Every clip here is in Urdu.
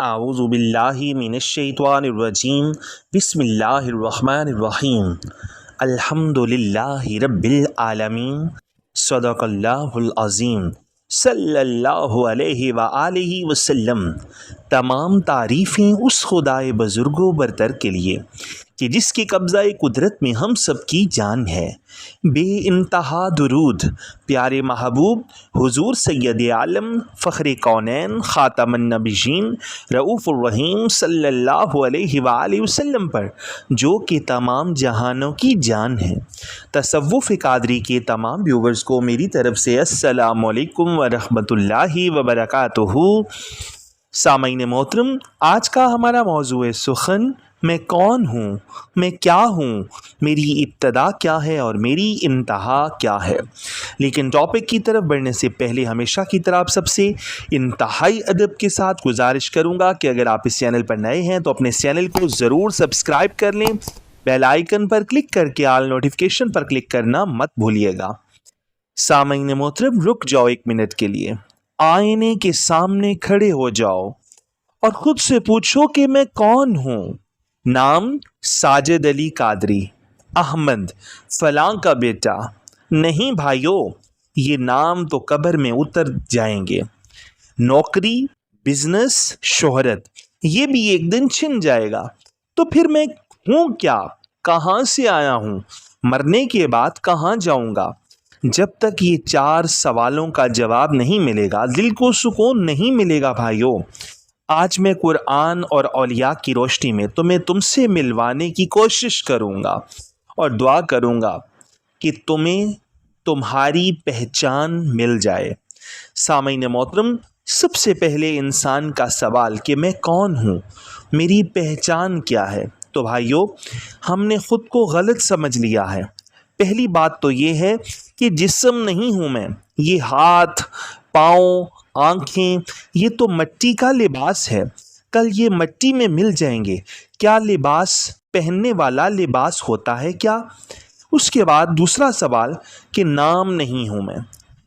اعوذ باللہ من الشیطان الرجیم بسم اللہ الرحمن الرحیم الحمد للہ رب العالمین صدق اللہ العظیم صلی اللہ علیہ وآلہ وسلم۔ تمام تعریفیں اس خدائے بزرگ و برتر کے لیے کہ جس کے قبضہ قدرت میں ہم سب کی جان ہے۔ بے انتہا درود پیارے محبوب حضور سید عالم فخر کونین خاتم النبیین رؤوف الرحیم صلی اللہ علیہ وآلہ وسلم پر، جو کہ تمام جہانوں کی جان ہے۔ تصوف قادری کے تمام ویورز کو میری طرف سے السلام علیکم ورحمۃ اللہ وبرکاتہ۔ سامعین محترم، آج کا ہمارا موضوع سخن میں کون ہوں، میں کیا ہوں، میری ابتدا کیا ہے اور میری انتہا کیا ہے۔ لیکن ٹاپک کی طرف بڑھنے سے پہلے ہمیشہ کی طرح آپ سب سے انتہائی ادب کے ساتھ گزارش کروں گا کہ اگر آپ اس چینل پر نئے ہیں تو اپنے چینل کو ضرور سبسکرائب کر لیں، بیل آئیکن پر کلک کر کے آل نوٹیفیکیشن پر کلک کرنا مت بھولیے گا۔ سامعین محترم، رک جاؤ ایک منٹ کے لیے، آئینے کے سامنے کھڑے ہو جاؤ اور خود سے پوچھو کہ میں کون ہوں۔ نام ساجد علی قادری، احمد فلاں کا بیٹا۔ نہیں بھائیو، یہ نام تو قبر میں اتر جائیں گے۔ نوکری، بزنس، شہرت، یہ بھی ایک دن چھن جائے گا۔ تو پھر میں ہوں کیا، کہاں سے آیا ہوں، مرنے کے بعد کہاں جاؤں گا؟ جب تک یہ چار سوالوں کا جواب نہیں ملے گا، دل کو سکون نہیں ملے گا بھائیو۔ آج میں قرآن اور اولیاء کی روشنی میں تم سے ملوانے کی کوشش کروں گا اور دعا کروں گا کہ تمہیں تمہاری پہچان مل جائے۔ سامعین محترم، سب سے پہلے انسان کا سوال کہ میں کون ہوں، میری پہچان کیا ہے؟ تو بھائیو، ہم نے خود کو غلط سمجھ لیا ہے۔ پہلی بات تو یہ ہے کہ جسم نہیں ہوں میں، یہ ہاتھ، پاؤں، آنکھیں، یہ تو مٹی کا لباس ہے، کل یہ مٹی میں مل جائیں گے۔ کیا لباس پہننے والا لباس ہوتا ہے کیا؟ اس کے بعد دوسرا سوال کہ نام نہیں ہوں میں،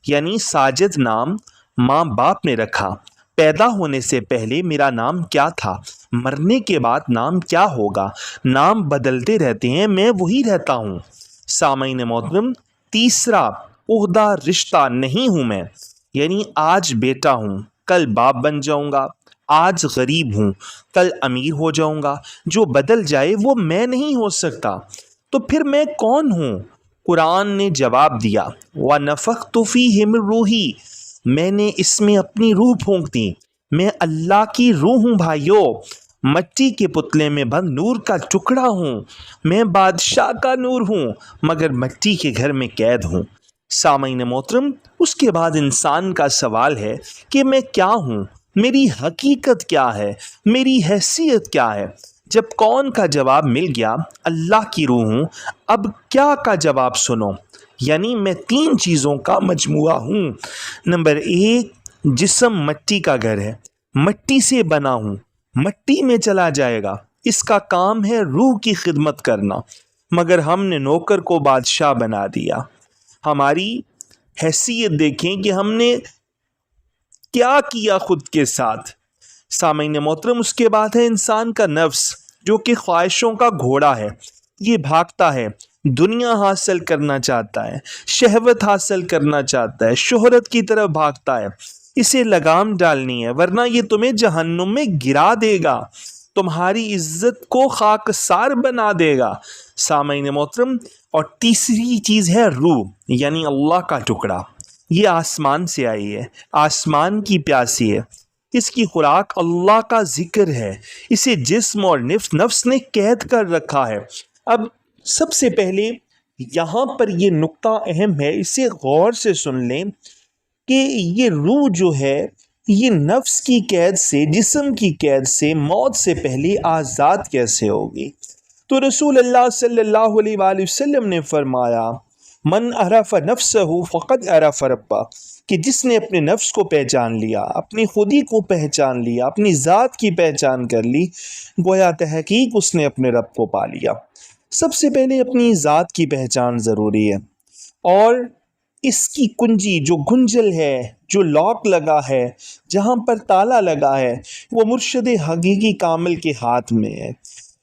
یعنی ساجد نام ماں باپ نے رکھا۔ پیدا ہونے سے پہلے میرا نام کیا تھا، مرنے کے بعد نام کیا ہوگا؟ نام بدلتے رہتے ہیں، میں وہی رہتا ہوں۔ سامعین محترم، تیسرا عہدہ رشتہ نہیں ہوں میں، یعنی آج بیٹا ہوں، کل باپ بن جاؤں گا، آج غریب ہوں، کل امیر ہو جاؤں گا۔ جو بدل جائے وہ میں نہیں ہو سکتا۔ تو پھر میں کون ہوں؟ قرآن نے جواب دیا، وَنَفَخْتُ فِيهِ مِن رُوحِي، میں نے اس میں اپنی روح پھونک دی۔ میں اللہ کی روح ہوں بھائیو، مٹی کے پتلے میں بند نور کا ٹکڑا ہوں۔ میں بادشاہ کا نور ہوں، مگر مٹی کے گھر میں قید ہوں۔ سامعین محترم، اس کے بعد انسان کا سوال ہے کہ میں کیا ہوں، میری حقیقت کیا ہے، میری حیثیت کیا ہے؟ جب کون کا جواب مل گیا، اللہ کی روح ہوں، اب کیا کا جواب سنو، یعنی میں تین چیزوں کا مجموعہ ہوں۔ نمبر ایک، جسم مٹی کا گھر ہے، مٹی سے بنا ہوں، مٹی میں چلا جائے گا، اس کا کام ہے روح کی خدمت کرنا، مگر ہم نے نوکر کو بادشاہ بنا دیا۔ ہماری حیثیت دیکھیں کہ ہم نے کیا کیا خود کے ساتھ۔ سامعین محترم، اس کے بعد ہے انسان کا نفس، جو کہ خواہشوں کا گھوڑا ہے۔ یہ بھاگتا ہے، دنیا حاصل کرنا چاہتا ہے، شہوت حاصل کرنا چاہتا ہے، شہرت کی طرف بھاگتا ہے۔ اسے لگام ڈالنی ہے، ورنہ یہ تمہیں جہنم میں گرا دے گا، تمہاری عزت کو خاکسار بنا دے گا۔ سامعین محترم، اور تیسری چیز ہے روح، یعنی اللہ کا ٹکڑا۔ یہ آسمان سے آئی ہے، آسمان کی پیاسی ہے، اس کی خوراک اللہ کا ذکر ہے، اسے جسم اور نفس نے قید کر رکھا ہے۔ اب سب سے پہلے یہاں پر یہ نقطہ اہم ہے، اسے غور سے سن لیں کہ یہ روح جو ہے، یہ نفس کی قید سے، جسم کی قید سے موت سے پہلے آزاد کیسے ہوگی؟ تو رسول اللہ صلی اللہ علیہ وآلہ وسلم نے فرمایا، من عرف نفسہ فقد عرف ربہ، کہ جس نے اپنے نفس کو پہچان لیا، اپنی خودی کو پہچان لیا، اپنی ذات کی پہچان کر لی، گویا تحقیق اس نے اپنے رب کو پا لیا۔ سب سے پہلے اپنی ذات کی پہچان ضروری ہے، اور اس کی کنجی جو گنجل ہے، جو لاک لگا ہے، جہاں پر تالا لگا ہے، وہ مرشد حقیقی کامل کے ہاتھ میں ہے۔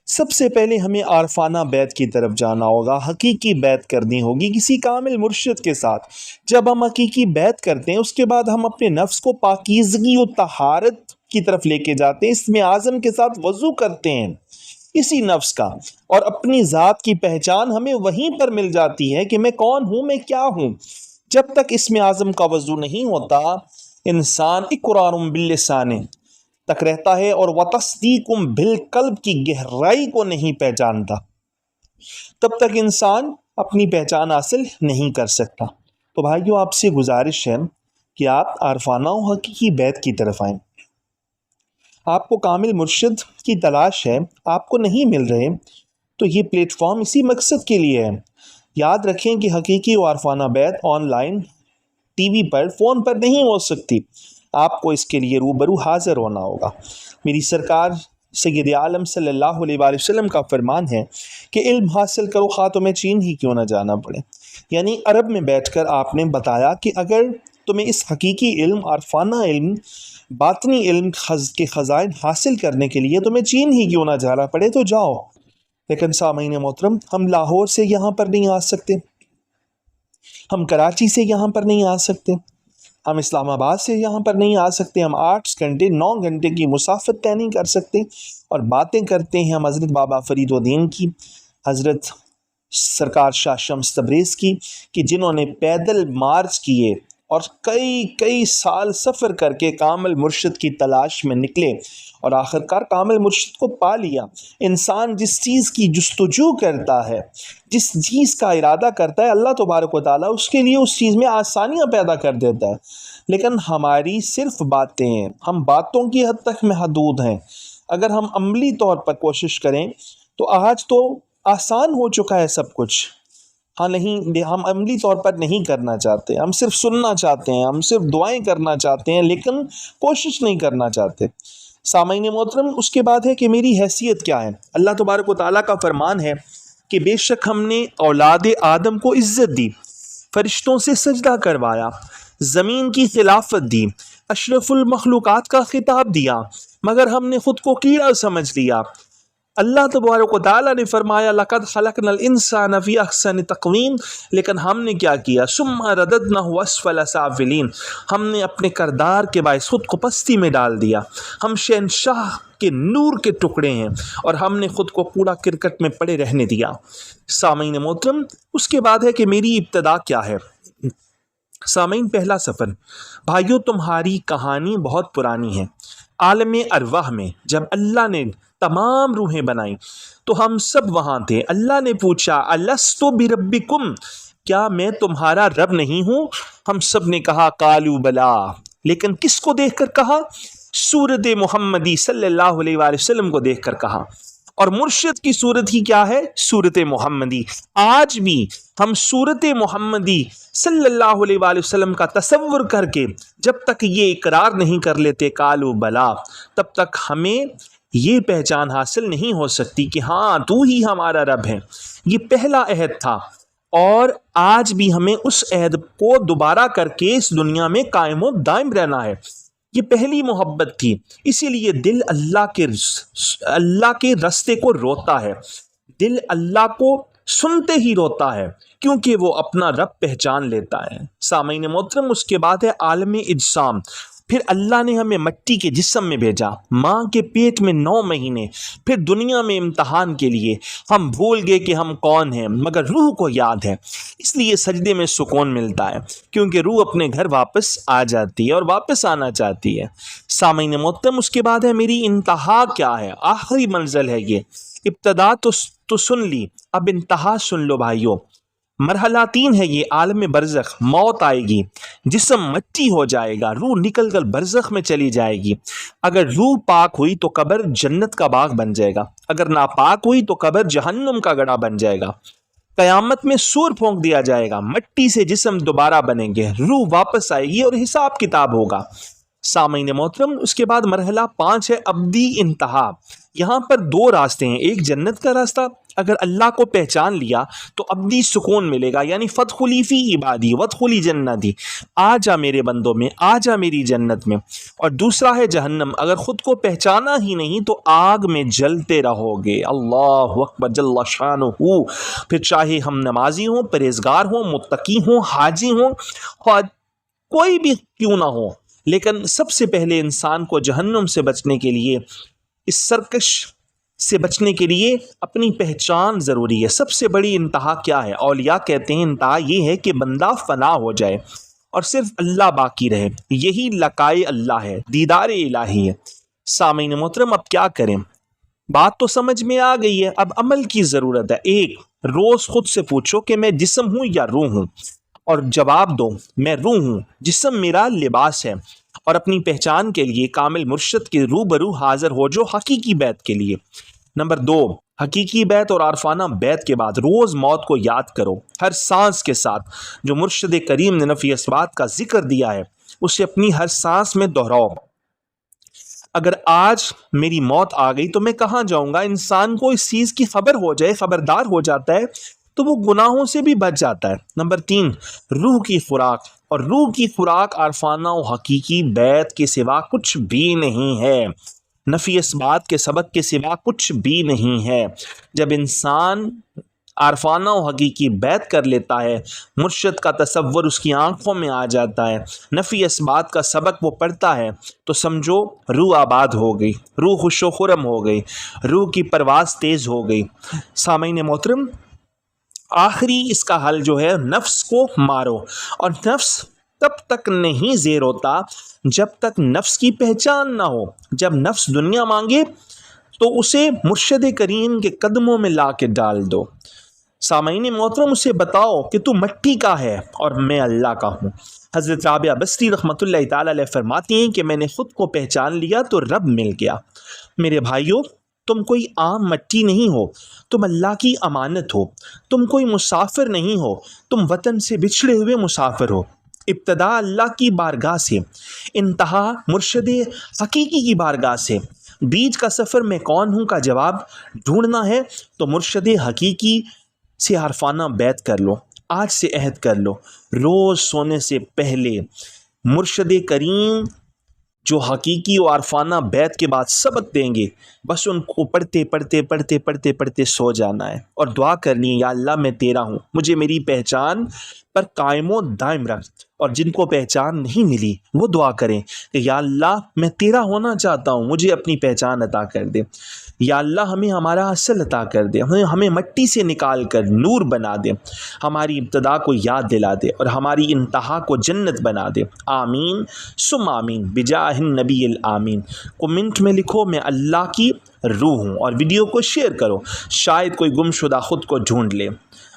سب سے پہلے ہمیں عارفانہ بیعت کی طرف جانا ہوگا، حقیقی بیعت کرنی ہوگی کسی کامل مرشد کے ساتھ۔ جب ہم حقیقی بیعت کرتے ہیں اس کے بعد ہم اپنے نفس کو پاکیزگی و طہارت کی طرف لے کے جاتے ہیں، اسم اعظم کے ساتھ وضو کرتے ہیں اسی نفس کا، اور اپنی ذات کی پہچان ہمیں وہیں پر مل جاتی ہے کہ میں کون ہوں، میں کیا ہوں۔ جب تک اسم اعظم کا وضو نہیں ہوتا انسان اقرار باللسان تک رہتا ہے اور وتصدیق بالقلب کی گہرائی کو نہیں پہچانتا، تب تک انسان اپنی پہچان حاصل نہیں کر سکتا۔ تو بھائیو، آپ سے گزارش ہے کہ آپ عارفانہ و حقیقی بیعت کی طرف آئیں۔ آپ کو کامل مرشد کی تلاش ہے، آپ کو نہیں مل رہے، تو یہ پلیٹ فارم اسی مقصد کے لیے ہے۔ یاد رکھیں کہ حقیقی و عارفانہ بیعت آن لائن، ٹی وی پر، فون پر نہیں ہو سکتی، آپ کو اس کے لیے روبرو حاضر ہونا ہوگا۔ میری سرکار سید عالم صلی اللہ علیہ وآلہ وسلم کا فرمان ہے کہ علم حاصل کرو خواہ تمہیں چین ہی کیوں نہ جانا پڑے۔ یعنی عرب میں بیٹھ کر آپ نے بتایا کہ اگر تمہیں اس حقیقی علم، عارفانہ علم، باطنی علم کے خزائن حاصل کرنے کے لیے تمہیں چین ہی کیوں نہ جانا پڑے تو جاؤ۔ لیکن سامعین محترم، ہم لاہور سے یہاں پر نہیں آ سکتے، ہم کراچی سے یہاں پر نہیں آ سکتے، ہم اسلام آباد سے یہاں پر نہیں آ سکتے، ہم 8 گھنٹے 9 گھنٹے کی مسافت طے نہیں کر سکتے، اور باتیں کرتے ہیں ہم حضرت بابا فرید الدین کی، حضرت سرکار شاہ شمس تبریز کی، کہ جنہوں نے پیدل مارچ کیے اور کئی سال سفر کر کے کامل مرشد کی تلاش میں نکلے اور آخرکار کامل مرشد کو پا لیا۔ انسان جس چیز کی جستجو کرتا ہے، جس چیز کا ارادہ کرتا ہے، اللہ تبارک و تعالیٰ اس کے لیے اس چیز میں آسانیاں پیدا کر دیتا ہے۔ لیکن ہماری صرف باتیں ہیں، ہم باتوں کی حد تک محدود ہیں۔ اگر ہم عملی طور پر کوشش کریں تو آج تو آسان ہو چکا ہے سب کچھ، ہاں نہیں، ہم عملی طور پر نہیں کرنا چاہتے، ہم صرف سننا چاہتے ہیں، ہم صرف دعائیں کرنا چاہتے ہیں، لیکن کوشش نہیں کرنا چاہتے۔ سامعین محترم، اس کے بعد ہے کہ میری حیثیت کیا ہے۔ اللہ تبارک و تعالیٰ کا فرمان ہے کہ بے شک ہم نے اولاد آدم کو عزت دی، فرشتوں سے سجدہ کروایا، زمین کی خلافت دی، اشرف المخلوقات کا خطاب دیا، مگر ہم نے خود کو کیڑا سمجھ لیا۔ اللہ تبارک و تعالیٰ نے فرمایا لَقَدْ خَلَقْنَا الْإِنسَانَ فِي أَحْسَنِ تَقْوِيمٍ، لیکن ہم نے کیا کیا؟ ثُمَّ رَدَدْنَاهُ أَسْفَلَ سَافِلِينَ، ہم نے اپنے کردار کے باعث خود کو پستی میں ڈال دیا۔ ہم شہنشاہ کے نور کے ٹکڑے ہیں اور ہم نے خود کو کوڑا کرکٹ میں پڑے رہنے دیا۔ سامعین محترم، اس کے بعد ہے کہ میری ابتدا کیا ہے۔ سامعین، پہلا سفر، بھائیو تمہاری کہانی بہت پرانی ہے۔ عالم ارواح میں جب اللہ نے تمام روحیں بنائیں تو ہم سب وہاں تھے۔ اللہ نے پوچھا الست بربکم، کیا میں تمہارا رب نہیں ہوں؟ ہم سب نے کہا قالوا بلا، لیکن کس کو دیکھ کر کہا؟ صورت محمدی صلی اللہ علیہ وآلہ وسلم کو دیکھ کر کہا۔ اور مرشد کی صورت ہی کیا ہے؟ صورت محمدی۔ آج بھی ہم صورت محمدی صلی اللہ علیہ وآلہ وسلم کا تصور کر کے جب تک یہ اقرار نہیں کر لیتے قالوا بلا، تب تک ہمیں یہ پہچان حاصل نہیں ہو سکتی کہ ہاں تو ہی ہمارا رب ہے۔ یہ پہلا عہد تھا، اور آج بھی ہمیں اس عہد کو دوبارہ کر کے اس دنیا میں قائم و دائم رہنا ہے۔ یہ پہلی محبت تھی، اسی لیے دل اللہ کے راستے کو روتا ہے، دل اللہ کو سنتے ہی روتا ہے، کیونکہ وہ اپنا رب پہچان لیتا ہے۔ سامعین محترم، اس کے بعد ہے عالم اجسام۔ پھر اللہ نے ہمیں مٹی کے جسم میں بھیجا، ماں کے پیٹ میں 9 مہینے، پھر دنیا میں امتحان کے لیے۔ ہم بھول گئے کہ ہم کون ہیں، مگر روح کو یاد ہے، اس لیے سجدے میں سکون ملتا ہے، کیونکہ روح اپنے گھر واپس آ جاتی ہے اور واپس آنا چاہتی ہے۔ سامعین محترم، اس کے بعد ہے میری انتہا کیا ہے، آخری منزل ہے یہ۔ ابتدا تو سن لی، اب انتہا سن لو بھائیو۔ مرحلہ 3 ہے یہ، عالم برزخ۔ موت آئے گی، جسم مٹی ہو جائے گا، روح نکل کر برزخ میں چلی جائے گی۔ اگر روح پاک ہوئی تو قبر جنت کا باغ بن جائے گا، اگر ناپاک ہوئی تو قبر جہنم کا گڑھا بن جائے گا۔ قیامت میں سور پھونک دیا جائے گا، مٹی سے جسم دوبارہ بنیں گے، روح واپس آئے گی اور حساب کتاب ہوگا۔ سامعین محترم، اس کے بعد مرحلہ 5 ہے ابدی انتہا۔ یہاں پر 2 راستے ہیں، ایک جنت کا راستہ، اگر اللہ کو پہچان لیا تو ابدی سکون ملے گا، یعنی فدخلی فی عبادی وادخلی جنتی، آ جا میرے بندوں میں، آ جا میری جنت میں۔ اور دوسرا ہے جہنم، اگر خود کو پہچانا ہی نہیں تو آگ میں جلتے رہو گے۔ اللہ اکبر جل شانہ۔ پھر چاہے ہم نمازی ہوں، پرہیزگار ہوں، متقی ہوں، حاجی ہوں، کوئی بھی کیوں نہ ہو، لیکن سب سے پہلے انسان کو جہنم سے بچنے کے لیے، اس سرکش سے بچنے کے لیے اپنی پہچان ضروری ہے۔ سب سے بڑی انتہا کیا ہے؟ اولیاء کہتے ہیں انتہا یہ ہے کہ بندہ فنا ہو جائے اور صرف اللہ باقی رہے، یہی لقائے اللہ ہے، دیدار الہی ہے۔ سامعین محترم، اب کیا کریں؟ بات تو سمجھ میں آ گئی ہے، اب عمل کی ضرورت ہے۔ ایک، روز خود سے پوچھو کہ میں جسم ہوں یا روح ہوں، اور جواب دو میں روح ہوں، جسم میرا لباس ہے۔ اور اپنی پہچان کے لیے کامل مرشد کے روبرو حاضر ہو جو حقیقی بیعت کے لیے۔ نمبر 2، حقیقی بیعت اور عارفانہ بیعت کے بعد روز موت کو یاد کرو، ہر سانس کے ساتھ۔ جو مرشد کریم نے نفی اثبات کا ذکر دیا ہے اسے اپنی ہر سانس میں دہراؤ۔ اگر آج میری موت آ گئی تو میں کہاں جاؤں گا؟ انسان کو اس چیز کی خبر ہو جائے، خبردار ہو جاتا ہے تو وہ گناہوں سے بھی بچ جاتا ہے۔ نمبر 3، روح کی خوراک، اور روح کی خوراک عارفانہ و حقیقی بیعت کے سوا کچھ بھی نہیں ہے، نفی اثبات کے سبق کے سوا کچھ بھی نہیں ہے۔ جب انسان عارفانہ و حقیقی بیعت کر لیتا ہے، مرشد کا تصور اس کی آنکھوں میں آ جاتا ہے، نفی اثبات کا سبق وہ پڑھتا ہے، تو سمجھو روح آباد ہو گئی، روح خوش و خرم ہو گئی، روح کی پرواز تیز ہو گئی۔ سامعین محترم، آخری اس کا حل جو ہے، نفس کو مارو، اور نفس تب تک نہیں زیر ہوتا جب تک نفس کی پہچان نہ ہو۔ جب نفس دنیا مانگے تو اسے مرشد کریم کے قدموں میں لا کے ڈال دو۔ سامعین محترم، اسے بتاؤ کہ تو مٹی کا ہے اور میں اللہ کا ہوں۔ حضرت رابعہ بصری رحمۃ اللہ تعالی علیہ فرماتی ہیں کہ میں نے خود کو پہچان لیا تو رب مل گیا۔ میرے بھائیوں، تم کوئی عام مٹی نہیں ہو، تم اللہ کی امانت ہو۔ تم کوئی مسافر نہیں ہو، تم وطن سے بچھڑے ہوئے مسافر ہو۔ ابتدا اللہ کی بارگاہ سے، انتہا مرشد حقیقی کی بارگاہ سے۔ بیچ کا سفر میں کون ہوں کا جواب ڈھونڈنا ہے تو مرشد حقیقی سے عارفانہ بیعت کر لو، آج سے عہد کر لو۔ روز سونے سے پہلے مرشد کریم جو حقیقی و عارفانہ بیعت کے بعد سبق دیں گے، بس ان کو پڑھتے سو جانا ہے، اور دعا کرنی ہے، یا اللہ میں تیرا ہوں، مجھے میری پہچان پر قائم و دائم رکھ۔ اور جن کو پہچان نہیں ملی وہ دعا کریں کہ یا اللہ میں تیرا ہونا چاہتا ہوں، مجھے اپنی پہچان عطا کر دے۔ یا اللہ ہمیں ہمارا اصل عطا کر دے، ہمیں مٹی سے نکال کر نور بنا دے، ہماری ابتدا کو یاد دلا دے اور ہماری انتہا کو جنت بنا دے۔ آمین ثم آمین بجاہ النبی الامین۔ کمنٹ میں لکھو میں اللہ کی روح ہوں، اور ویڈیو کو شیئر کرو، شاید کوئی گمشدہ خود کو ڈھونڈ لے۔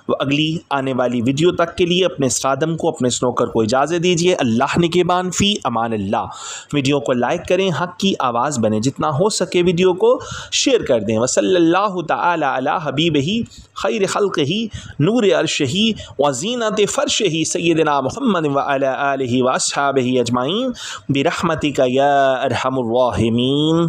وہ اگلی آنے والی ویڈیو تک کے لیے اپنے خادم کو، اپنے سنوکر کو اجازت دیجیے۔ اللہ نگہبان، فی امان اللہ۔ ویڈیو کو لائک کریں، حق کی آواز بنے، جتنا ہو سکے ویڈیو کو شیئر کر دیں۔ وصلی اللہ تعالی علی حبیبہ خیر خلقہ نور عرشہ وزینت فرشہ سیدنا محمد وعلی آلہ واصحابہ اجمعین برحمتک یا ارحم الراحمین۔